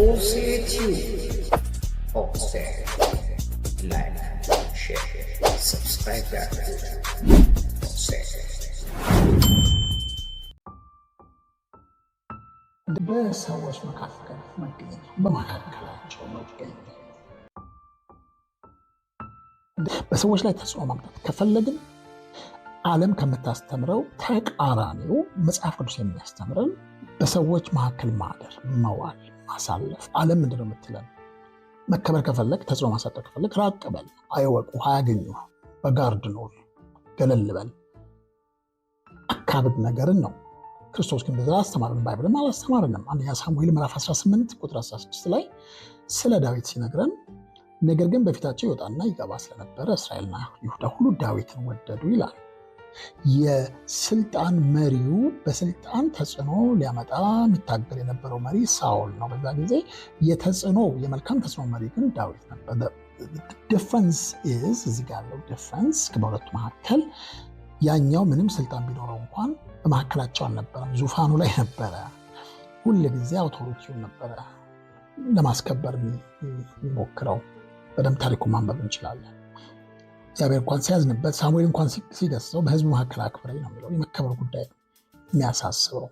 OCTube. Offset. Like, share, subscribe ያድርጉ። Offset. በሰዎች መካከል መገኘት በመካከላቸው መገኘት በሰዎች ላይ ተጽዕኖ ማምጣት ከፈለግን ዓለም ከምታስተምረው ተቃራኒው መጽሐፍ ቅዱስ የሚያስተምረን በሰዎች መካከል ማደር፣ መዋል፣ ማሳለፍ። ዓለም ምንድነው የምትለን? መከበር ከፈለግ፣ ተጽዕኖ ማሳደር ከፈለግ ራቅ በል፣ አይወቁ፣ አያገኙ፣ በጋርድ ኖር፣ ገለል በል፣ አካብድ ነገርን ነው። ክርስቶስ ግን በዛ አስተማረን፣ ባይብልም አላስተማረንም። አንደኛ ሳሙኤል ምዕራፍ 18 ቁጥር 16 ላይ ስለ ዳዊት ሲነግረን ነገር ግን በፊታቸው ይወጣና ይገባ ስለነበረ እስራኤልና ይሁዳ ሁሉ ዳዊትን ወደዱ ይላል። የስልጣን መሪው በስልጣን ተጽዕኖ ሊያመጣ የሚታገል የነበረው መሪ ሳኦል ነው። በዛ ጊዜ የመልካም ተጽዕኖ መሪ ግን ዳዊት ነበር። ዲፍረንስ ኢዝ እዚህ ጋር ያለው ዲፍረንስ በሁለቱ መካከል ያኛው ምንም ስልጣን ቢኖረው እንኳን በመካከላቸው አልነበረም። ዙፋኑ ላይ ነበረ። ሁል ጊዜ አውቶሪቲውን ነበረ ለማስከበር የሚሞክረው። በደንብ ታሪኩን ማንበብ እንችላለን። እግዚአብሔር እንኳን ሲያዝንበት፣ ሳሙኤል እንኳን ሲገስጸው በህዝብ መካከል አክብረኝ ነው የሚለው። የመከበር ጉዳይ ነው የሚያሳስበው።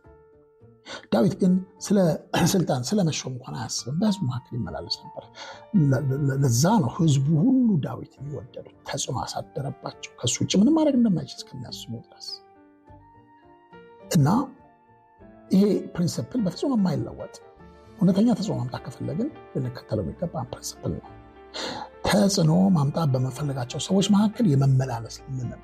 ዳዊት ግን ስለ ስልጣን ስለ መሾም እንኳን አያስብም። በህዝቡ መካከል ይመላለስ ነበር። ለዛ ነው ህዝቡ ሁሉ ዳዊት የሚወደዱት። ተጽዕኖ አሳደረባቸው ከሱ ውጭ ምንም ማድረግ እንደማይችል እስከሚያስቡ ድረስ እና ይሄ ፕሪንስፕል በፍጹም የማይለወጥ እውነተኛ ተጽዕኖ ማምጣት ከፈለግን ልንከተለው የሚገባ ፕሪንስፕል ነው። ተጽዕኖ ማምጣት በመፈለጋቸው ሰዎች መካከል የመመላለስ ልምምድ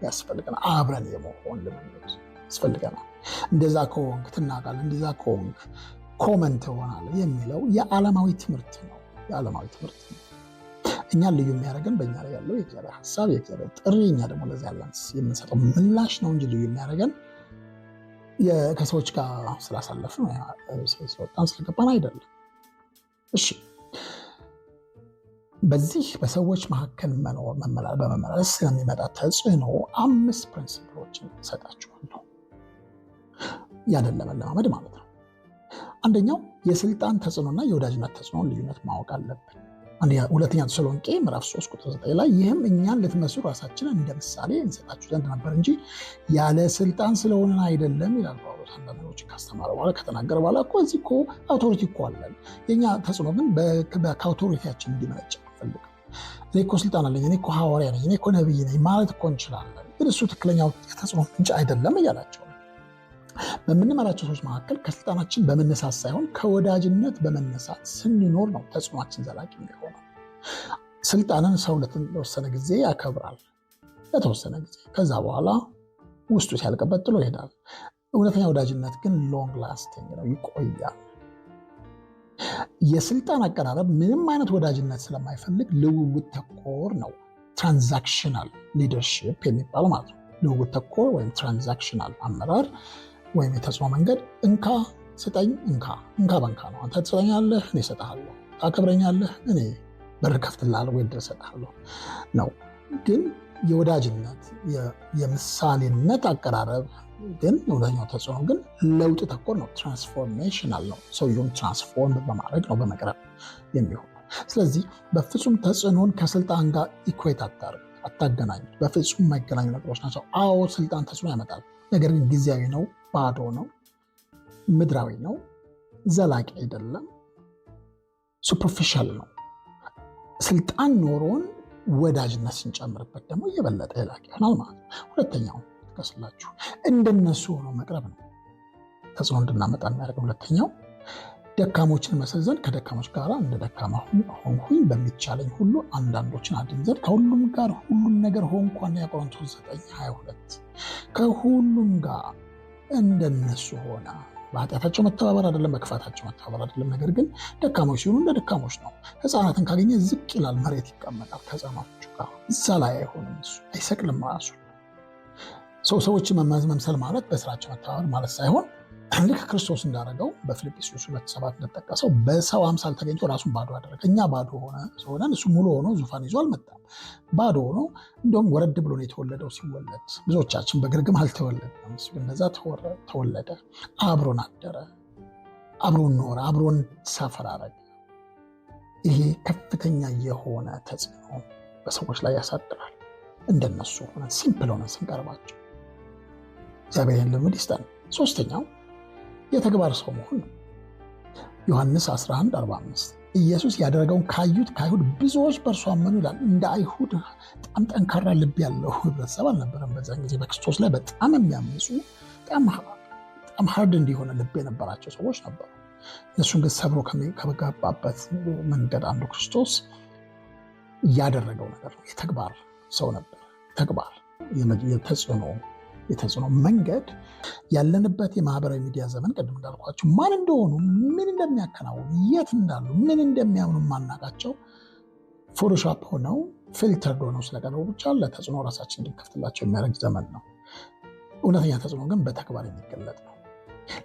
ያስፈልገናል። አብረን የመሆን ልምምድ ያስፈልገናል። እንደዛ ከሆንክ ትናቃለህ፣ እንደዛ ከሆንክ ኮመን ትሆናለህ የሚለው የዓለማዊ ትምህርት ነው። የዓለማዊ ትምህርት ነው። እኛን ልዩ የሚያደርገን በእኛ ላይ ያለው የእግዚአብሔር ሀሳብ፣ የእግዚአብሔር ጥሪ፣ እኛ ደግሞ ለዚ ያለን የምንሰጠው ምላሽ ነው እንጂ ልዩ የሚያደርገን ከሰዎች ጋር ስላሳለፍን ስለወጣን ስለገባን አይደለም። እሺ፣ በዚህ በሰዎች መካከል በመመላለስ ስለሚመጣ ተጽዕኖ 5 ፕሪንሲፕሎችን እሰጣችኋለሁ። ያንን ለመለማመድ ማለት ነው። አንደኛው የስልጣን ተጽዕኖና የወዳጅነት ተጽዕኖ ልዩነት ማወቅ አለብን። ሁለተኛ ተሰሎንቄ ምዕራፍ 3 ቁጥር 9 ላይ ይህም እኛን ልትመስሉ ራሳችንን እንደ ምሳሌ እንሰጣችሁ ዘንድ ነበር እንጂ ያለ ስልጣን ስለሆነን አይደለም ይላል ጳውሎስ። አንዳንዶች ካስተማረ በኋላ ከተናገረ በኋላ እዚህ እኮ አውቶሪቲ እኮ አለን። የኛ ተጽዕኖ ግን ከአውቶሪቲያችን እንዲመነጭ አንፈልግም። እኔ እኮ ስልጣን አለኝ፣ እኔ እኮ ሐዋርያ ነኝ፣ እኔ እኮ ነብይ ነኝ ማለት እኮ እንችላለን፣ ግን እሱ ትክክለኛው የተጽዕኖ ምንጭ አይደለም እያላቸው ነው። በምንመራቸው ሰዎች መካከል ከስልጣናችን በመነሳት ሳይሆን ከወዳጅነት በመነሳት ስንኖር ነው ተጽዕኖችን ዘላቂ የሚሆነው። ስልጣንን ሰው ለተወሰነ ጊዜ ያከብራል፣ ለተወሰነ ጊዜ። ከዛ በኋላ ውስጡ ሲያልቅበት ጥሎ ይሄዳል። እውነተኛ ወዳጅነት ግን ሎንግ ላስቲንግ ነው፣ ይቆያል። የስልጣን አቀራረብ ምንም አይነት ወዳጅነት ስለማይፈልግ ልውውጥ ተኮር ነው። ትራንዛክሽናል ሊደርሺፕ የሚባለው ማለት ነው። ልውውጥ ተኮር ወይም ትራንዛክሽናል አመራር ወይም የተጽዕኖ መንገድ እንካ ስጠኝ፣ እንካ በንካ ነው። አንተ ትሰጠኛለህ፣ እኔ እሰጥሃለሁ። ታከብረኛለህ፣ እኔ በር ከፍትልሃለሁ ወይ ድረስ እሰጥሃለሁ ነው። ግን የወዳጅነት የምሳሌነት አቀራረብ ግን እውነተኛው ተጽዕኖ ግን ለውጥ ተኮር ነው። ትራንስፎርሜሽናል ነው። ሰውየውን ትራንስፎርም በማድረግ ነው፣ በመቅረብ የሚሆነው። ስለዚህ በፍጹም ተጽዕኖን ከስልጣን ጋር ኢኩዌት አታገናኙት። በፍጹም የማይገናኙ ነገሮች ናቸው። አዎ ስልጣን ተጽዕኖ ያመጣል፣ ነገር ግን ጊዜያዊ ነው፣ ባዶ ነው፣ ምድራዊ ነው፣ ዘላቂ አይደለም፣ ሱፐርፊሻል ነው። ስልጣን ኖሮን ወዳጅነት ስንጨምርበት ደግሞ የበለጠ የላቅ ይሆናል ማለት ነው። ሁለተኛው ጥቀስላችሁ እንደነሱ ሆኖ መቅረብ ነው ተጽዕኖ እንድናመጣ የሚያደርገው። ሁለተኛው ደካሞችን መሰል ዘንድ ከደካሞች ጋር እንደ ደካማ ሆንኩኝ፣ በሚቻለኝ ሁሉ አንዳንዶችን አድን ዘንድ ከሁሉም ጋር ሁሉም ነገር ሆንኩ። ቆሮንቶስ 9:22 ከሁሉም ጋር እንደነሱ ሆነ። በኃጢአታቸው መተባበር አይደለም፣ በክፋታቸው መተባበር አይደለም። ነገር ግን ደካሞች ሲሆኑ እንደ ደካሞች ነው። ሕፃናትን ካገኘ ዝቅ ይላል፣ መሬት ይቀመጣል ከሕፃናቶቹ ጋር። እዛ ላይ አይሆንም፣ እሱ አይሰቅልም ራሱ። ሰዎችን መምሰል ማለት በስራቸው መተባበር ማለት ሳይሆን ልክ ክርስቶስ እንዳደረገው በፊልጵስዩስ 2:7 እንደጠቀሰው በሰው አምሳል ተገኝቶ ራሱን ባዶ አደረገ። እኛ ባዶ ሆነን እሱ ሙሉ ሆኖ ዙፋን ይዞ አልመጣም። ባዶ ሆኖ እንዲሁም ወረድ ብሎ ነው የተወለደው። ሲወለድ ብዙዎቻችን በግርግም አልተወለድንም፣ እሱ እንደዛ ተወለደ፣ አብሮን አደረ። አብሮን ኖረ፣ አብሮን ሰፈር አረገ። ይሄ ከፍተኛ የሆነ ተጽዕኖ በሰዎች ላይ ያሳድራል። እንደነሱ ሆነን ሲምፕል ሆነን ስንቀርባቸው እግዚአብሔርን ልምድ ይስጠን። ሶስተኛው የተግባር ሰው መሆን ነው። ዮሐንስ 11:45 ኢየሱስ ያደረገውን ካዩት ከአይሁድ ብዙዎች በእርሱ አመኑ ይላል። እንደ አይሁድ በጣም ጠንካራ ልብ ያለው ህብረተሰብ አልነበረም በዛን ጊዜ። በክርስቶስ ላይ በጣም የሚያምፁ በጣም ሀርድ እንዲሆነ ልብ የነበራቸው ሰዎች ነበሩ። እነሱን ግን ሰብሮ ከገባበት መንገድ አንዱ ክርስቶስ ያደረገው ነገር ነው። የተግባር ሰው ነበር። ተግባር የተጽዕኖ መንገድ ያለንበት የማህበራዊ ሚዲያ ዘመን ቅድም እንዳልኳቸው ማን እንደሆኑ፣ ምን እንደሚያከናውኑ፣ የት እንዳሉ፣ ምን እንደሚያምኑ ማናቃቸው ፎቶሾፕ ሆነው ፊልተር ሆነው ስለቀረቡ ብቻ ለተጽዕኖ ራሳችን እንድንከፍትላቸው የሚያደርግ ዘመን ነው። እውነተኛ ተጽዕኖ ግን በተግባር የሚገለጥ ነው።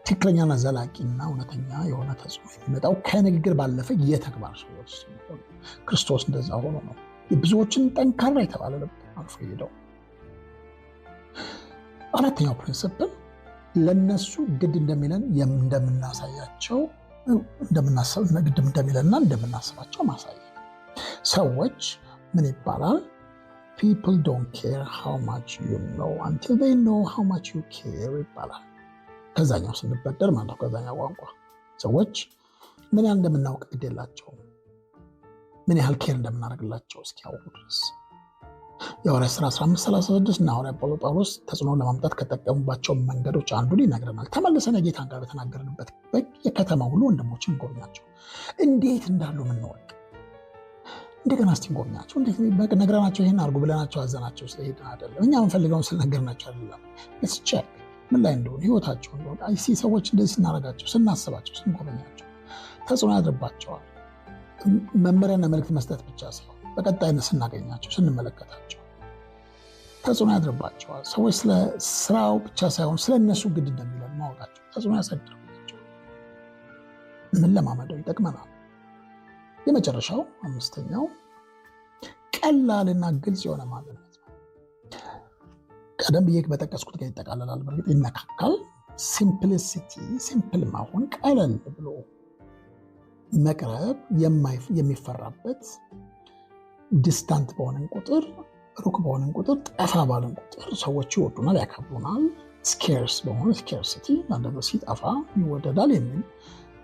ትክክለኛና ዘላቂና እውነተኛ የሆነ ተጽዕኖ የሚመጣው ከንግግር ባለፈ የተግባር ሰዎች ሲሆኑ ክርስቶስ እንደዛ ሆኖ ነው ብዙዎችን ጠንካራ የተባለ ልብ አልፎ ሄደው። አራተኛው ፕሪንሲፕል ለነሱ ግድ እንደሚለን እንደምናሳያቸው ግድ እንደሚለንና እንደምናስባቸው ማሳያ። ሰዎች ምን ይባላል? people don't care how much you know until they know how much you care ይባላል። ከዛኛው ስንበደር ማለት ነው። ከዛኛው ቋንቋ ሰዎች ምን ያህል እንደምናውቅ ግድ የላቸውም፣ ምን ያህል ኬር እንደምናደርግላቸው እስኪያውቁ ድረስ። የሐዋርያት ሥራ 15:36 እና ሐዋርያ ጳውሎስ ተጽዕኖ ለማምጣት ከጠቀሙባቸው መንገዶች አንዱን ይነግረናል። ተመልሰን የጌታን ቃል በተናገርንበት የከተማ ሁሉ ወንድሞችን እንጎብኛቸው፣ እንዴት እንዳሉ ምንወቅ እንደገና እስቲ እንጎብኛቸው። እንዴት ነግረናቸው ይህን አድርጉ ብለናቸው አዘናቸው ስለሄድን አይደለም። እኛ የምንፈልገውን ስለነገርናቸው አይደለም። ቼክ ምን ላይ እንደሆነ ህይወታቸው እንደሆነ ሰዎች እንደዚህ ስናረጋቸው፣ ስናስባቸው፣ ስንጎበኛቸው ተጽዕኖ ያድርባቸዋል። መመሪያና መልእክት መስጠት ብቻ ሳይሆን በቀጣይነት ስናገኛቸው፣ ስንመለከታቸው ተጽዕኖ ያድርባቸዋል። ሰዎች ስለ ስራው ብቻ ሳይሆን ስለ እነሱ ግድ እንደሚለን ማወቃቸው ተጽዕኖ ያሳድርባቸው። ምን ለማመደው ይጠቅመናል። የመጨረሻው አምስተኛው ቀላልና ግልጽ የሆነ ማንነት ነው። ቀደም ብዬ በጠቀስኩት ጋር ይጠቃለላል። በእርግጥ ይነካካል። ሲምፕሊሲቲ፣ ሲምፕል መሆን፣ ቀለል ብሎ መቅረብ የሚፈራበት፣ ዲስታንት በሆነን ቁጥር፣ ሩቅ በሆነን ቁጥር፣ ጠፋ ባለን ቁጥር ሰዎች ይወዱናል፣ ያከብሩናል። ስኬርስ በሆነ ስኬርሲቲ፣ አንዳንዱ ሲጠፋ ይወደዳል የሚል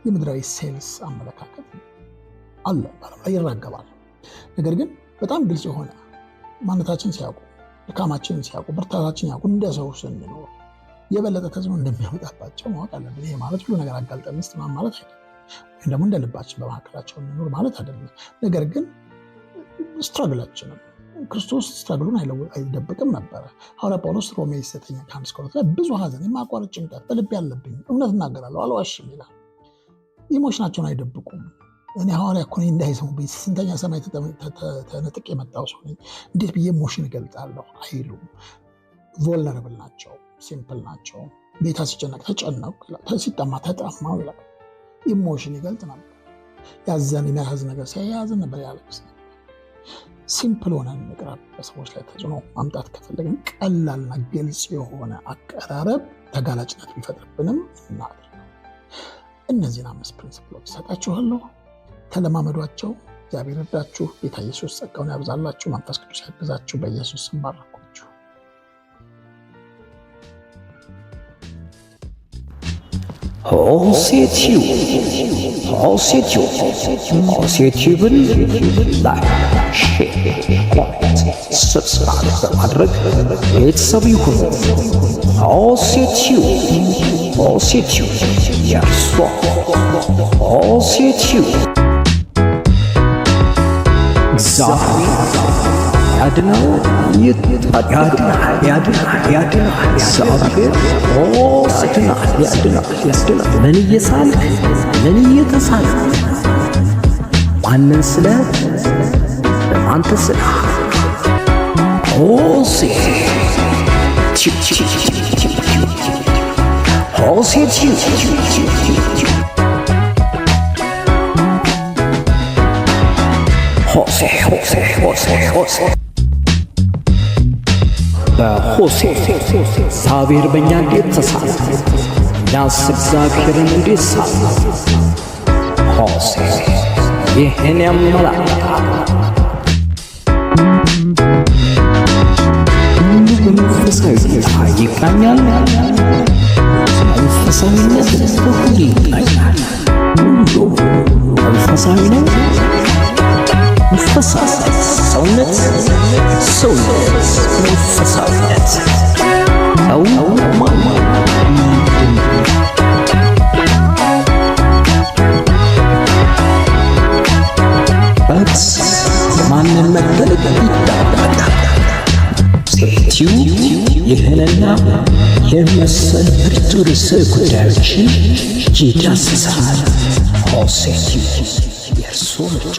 የምድራዊ ሴልስ አመለካከት አለ፣ በዓለም ላይ ይራገባል። ነገር ግን በጣም ግልጽ የሆነ ማንነታችን ሲያውቁ፣ ድካማችንን ሲያውቁ፣ ብርታታችን ያውቁ፣ እንደ ሰው ስንኖር የበለጠ ተጽዕኖ እንደሚያመጣባቸው ማወቅ አለብን። ይሄ ማለት ሁሉ ነገር አጋልጠን ሚስት ማለት አይደለም፣ ወይም ደግሞ እንደ ልባችን በመካከላቸው እንኖር ማለት አይደለም። ነገር ግን ስትራግላችንም ክርስቶስ ስትራግሉን አይደብቅም ነበረ። ሐዋርያ ጳውሎስ ሮሜ 9:1-2 ላይ ብዙ ሐዘን፣ የማያቋርጥ ጭንቀት በልቤ ያለብኝ፣ እውነት እናገራለሁ አልዋሽም ይላል። ኢሞሽናቸውን አይደብቁም። እኔ ሐዋርያ እኮ ነኝ እንዳይሰሙብኝ፣ ስንተኛ ሰማይ ተነጥቅ የመጣው ሰው ነኝ፣ እንዴት ብዬ ኢሞሽን እገልጣለሁ አይሉም። ቮልነረብል ናቸው፣ ሲምፕል ናቸው። ቤታ ሲጨነቅ ተጨነቁ፣ ሲጠማ ተጠማው ይላል። ኢሞሽን ይገልጥ ነበር። ያዘን የሚያሳዝን ነገር ሲያያዝን ነበር፣ ያለቅስ ነበር። ሲምፕል ሆነን እንቅረብ። በሰዎች ላይ ተጽዕኖ ማምጣት ከፈለግን ቀላልና ግልጽ የሆነ አቀራረብ ተጋላጭነት ቢፈጥርብንም እናድርግ። እነዚህን 5 ፕሪንሲፕሎች ይሰጣችኋለሁ። ተለማመዷቸው። እግዚአብሔር ይርዳችሁ። ጌታ ኢየሱስ ጸጋውን ያብዛላችሁ። መንፈስ ቅዱስ ያግዛችሁ። በኢየሱስ ስም ባረኳችሁ። ሆሴቲዩብን ላይክ፣ ሼር፣ ኮሜንት፣ ሰብስክራይብ በማድረግ ቤተሰብ ይሁኑ። ሆሴቲዩብ የእርሶ ሆሴቲዩብ እግዚአብሔር ያድናል፣ ያድናል። እግዚአብሔር ያድናል። ምን እየሳልክ ምን እየተሳልክ ማንን ስለ በማን ተስለ በሆሴ እግዚአብሔር በእኛ እንዴት ተሳለ ዳስ እግዚአብሔርን እንዲሳል ሆሴ ይህን ያመላክታል። ሁሉ በመንፈሳዊ ሁኔታ ይቃኛል። መንፈሳዊነት በሁሉ ይቃኛል። ሁሉ መንፈሳዊ ነው። መንፈሳዊ ሰውነት መንፈሳዊነት ሰው ማንን መገለጥ ይጠበቃል። ሴቲው ይህንና የመሰል ብርቱ ርዕሰ ጉዳዮችን ይዳስሳል። ሆሴቲው የእርሱ ምርጫ